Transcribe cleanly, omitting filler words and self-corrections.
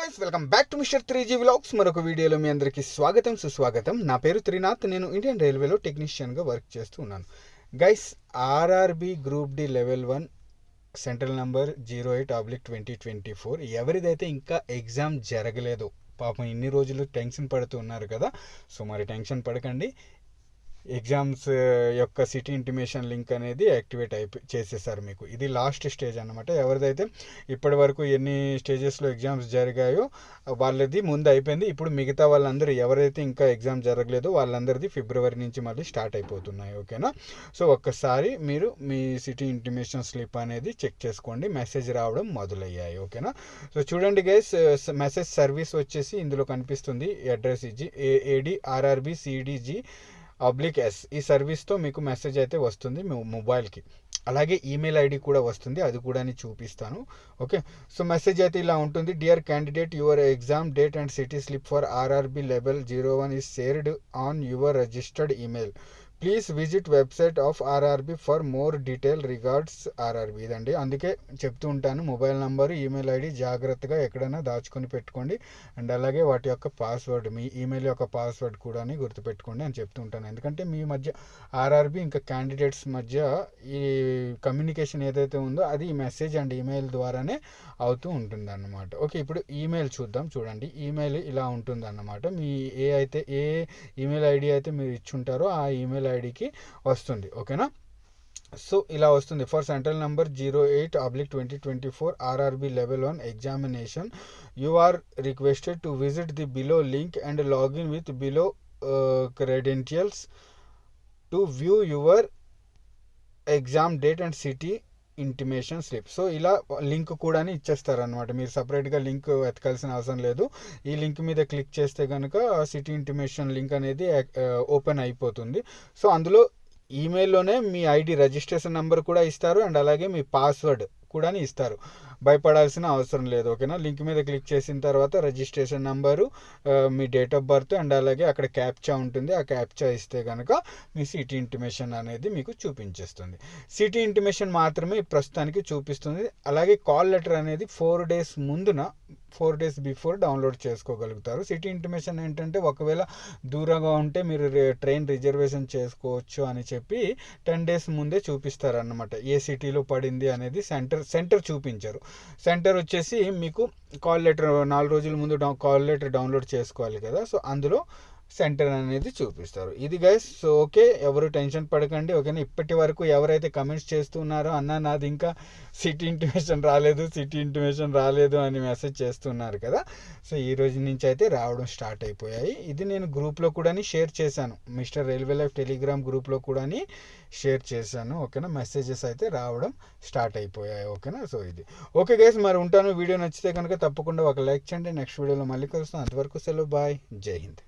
Guys welcome back to mister 3G vlogs. మరొక వీడియోలో మీ అందరికీ స్వాగతం సుస్వాగతం. నా పేరు త్రినాథ్. నేను ఇండియన్ రైల్వేలో టెక్నీషియన్గా వర్క్ చేస్తూ ఉన్నాను. Guys, RRB group D level 1 central number 08/2024 ఎవరిదైతే ఇంకా ఎగ్జామ్ జరగలేదో, పాపం ఇన్ని రోజులు టెన్షన్ పడుతూ ఉన్నారు కదా. సో మరి టెన్షన్ పడకండి. ఎగ్జామ్స్ యొక్క సిటీ ఇంటిమేషన్ లింక్ అనేది యాక్టివేట్ చేసేసారు మీకు. ఇది లాస్ట్ స్టేజ్ అన్నమాట. ఎవరిదైతే ఇప్పటి వరకు ఎన్ని స్టేజెస్లో ఎగ్జామ్స్ జరిగాయో వాళ్ళది ముందు అయిపోయింది. ఇప్పుడు మిగతా వాళ్ళందరూ ఎవరైతే ఇంకా ఎగ్జామ్ జరగలేదో వాళ్ళందరిది ఫిబ్రవరి నుంచి మళ్ళీ స్టార్ట్ అయిపోతున్నాయి. ఓకేనా? సో ఒక్కసారి మీరు మీ సిటీ ఇంటిమేషన్ స్లిప్ అనేది చెక్ చేసుకోండి. మెసేజ్ రావడం మొదలయ్యాయి. ఓకేనా? సో చూడండి గైస్, మెసేజ్ సర్వీస్ వచ్చేసి ఇందులో కనిపిస్తుంది. అడ్రస్ ఇచ్చి ADRRBCDG/S ఈ సర్వీస్తో మీకు మెసేజ్ అయితే వస్తుంది మీ మొబైల్కి. అలాగే ఈమెయిల్ ఐడి కూడా వస్తుంది, అది కూడా చూపిస్తాను. ఓకే, సో మెసేజ్ అయితే ఇలా ఉంటుంది. Dear candidate, your exam date and city slip for RRB level 01 is shared on your registered email. Please visit website of RRB for more detail regards RRB. ఇదండి, అందుకే చెప్తూ ఉంటాను, మొబైల్ నంబరు ఈమెయిల్ ఐడి జాగ్రత్తగా ఎక్కడైనా దాచుకొని పెట్టుకోండి. And అలాగే వాటి యొక్క పాస్వర్డ్, మీ ఈమెయిల్ యొక్క పాస్వర్డ్ కూడా గుర్తుపెట్టుకోండి అని చెప్తూ ఉంటాను. ఎందుకంటే మీ మధ్య ఆర్ఆర్బి ఇంకా క్యాండిడేట్స్ మధ్య ఈ కమ్యూనికేషన్ ఏదైతే ఉందో అది ఈ మెసేజ్ అండ్ ఈమెయిల్ ద్వారానే అవుతూ ఉంటుంది అన్నమాట. ఓకే, ఇప్పుడు ఈమెయిల్ చూద్దాం. చూడండి, ఈమెయిల్ ఇలా ఉంటుంది అన్నమాట. మీ ఏ ఈమెయిల్ ఐడి అయితే మీరు ఇచ్చుంటారో ఆ ఈమెయిల్ ఐడికి వస్తుంది. ఓకేనా? సో ఇలా వస్తుంది. For central number 08/2024 RRB level 1 examination you are requested to visit the below link and login with below credentials to view your exam date and city intimation slip. So ఇలా link కూడా ఇచ్చేస్తారనమాట. మీరు సపరేట్గా link వెతకాల్సిన అవసరం లేదు. ఈ link మీద click చేస్తే కనుక సిటీ ఇంటిమేషన్ లింక్ అనేది ఓపెన్ అయిపోతుంది. సో అందులో ఈమెయిల్లోనే మీ ఐడి రిజిస్ట్రేషన్ నెంబర్ కూడా ఇస్తారు అండ్ అలాగే మీ పాస్వర్డ్ కూడా ఇస్తారు. భయపడాల్సిన అవసరం లేదు. ఓకేనా? లింక్ మీద క్లిక్ చేసిన తర్వాత registration number, me date of birth and అలాగే అక్కడ క్యాప్చా ఉంటుంది. ఆ క్యాప్చా ఇస్తే కనుక మీ సిటీ ఇంటిమేషన్ అనేది మీకు చూపించేస్తుంది. సిటీ ఇంటిమేషన్ మాత్రమే ప్రస్తుతానికి చూపిస్తుంది. అలాగే కాల్ లెటర్ అనేది 4 డేస్ బిఫోర్ డౌన్లోడ్ చేసుకోగలుగుతారు. సిటీ ఇంటిమేషన్ ఏంటంటే, ఒకవేళ దూరంగా ఉంటే మీరు ట్రైన్ రిజర్వేషన్ చేసుకోవచ్చు అని చెప్పి 10 డేస్ ముందే చూపిస్తారన్నమాట. ఏ సిటీలో పడింది అనేది సెంటర్ చూపించారు. సెంటర్ వచ్చేసి మీకు కాల్ లెటర్ 4 రోజుల ముందు కాల్ లెటర్ డౌన్లోడ్ చేసుకోవాలి కదా. సో అందులో సెంటర్ అనేది చూపిస్తారు. ఇది గైస్. సో ఓకే, ఎవరు టెన్షన్ పడకండి. ఓకేనా? ఇప్పటి వరకు ఎవరైతే కమెంట్స్ చేస్తున్నారో, అన్న నాది ఇంకా సిటీ ఇంటిమేషన్ రాలేదు అని మెసేజ్ చేస్తున్నారు కదా. సో ఈ రోజు నుంచి అయితే రావడం స్టార్ట్ అయిపోయాయి. ఇది నేను గ్రూప్లో కూడా షేర్ చేశాను. మిస్టర్ రైల్వే లైఫ్ టెలిగ్రామ్ గ్రూప్లో కూడా షేర్ చేశాను. ఓకేనా? మెసేజెస్ అయితే రావడం స్టార్ట్ అయిపోయాయి. ఓకేనా? సో ఇది ఓకే గైస్, మరి ఉంటాను. వీడియో నచ్చితే కనుక తప్పకుండా ఒక లైక్ చేయండి. నెక్స్ట్ వీడియోలో మళ్ళీ కలుస్తాను. అంతవరకు సెలవు, బాయ్, జై హింద్.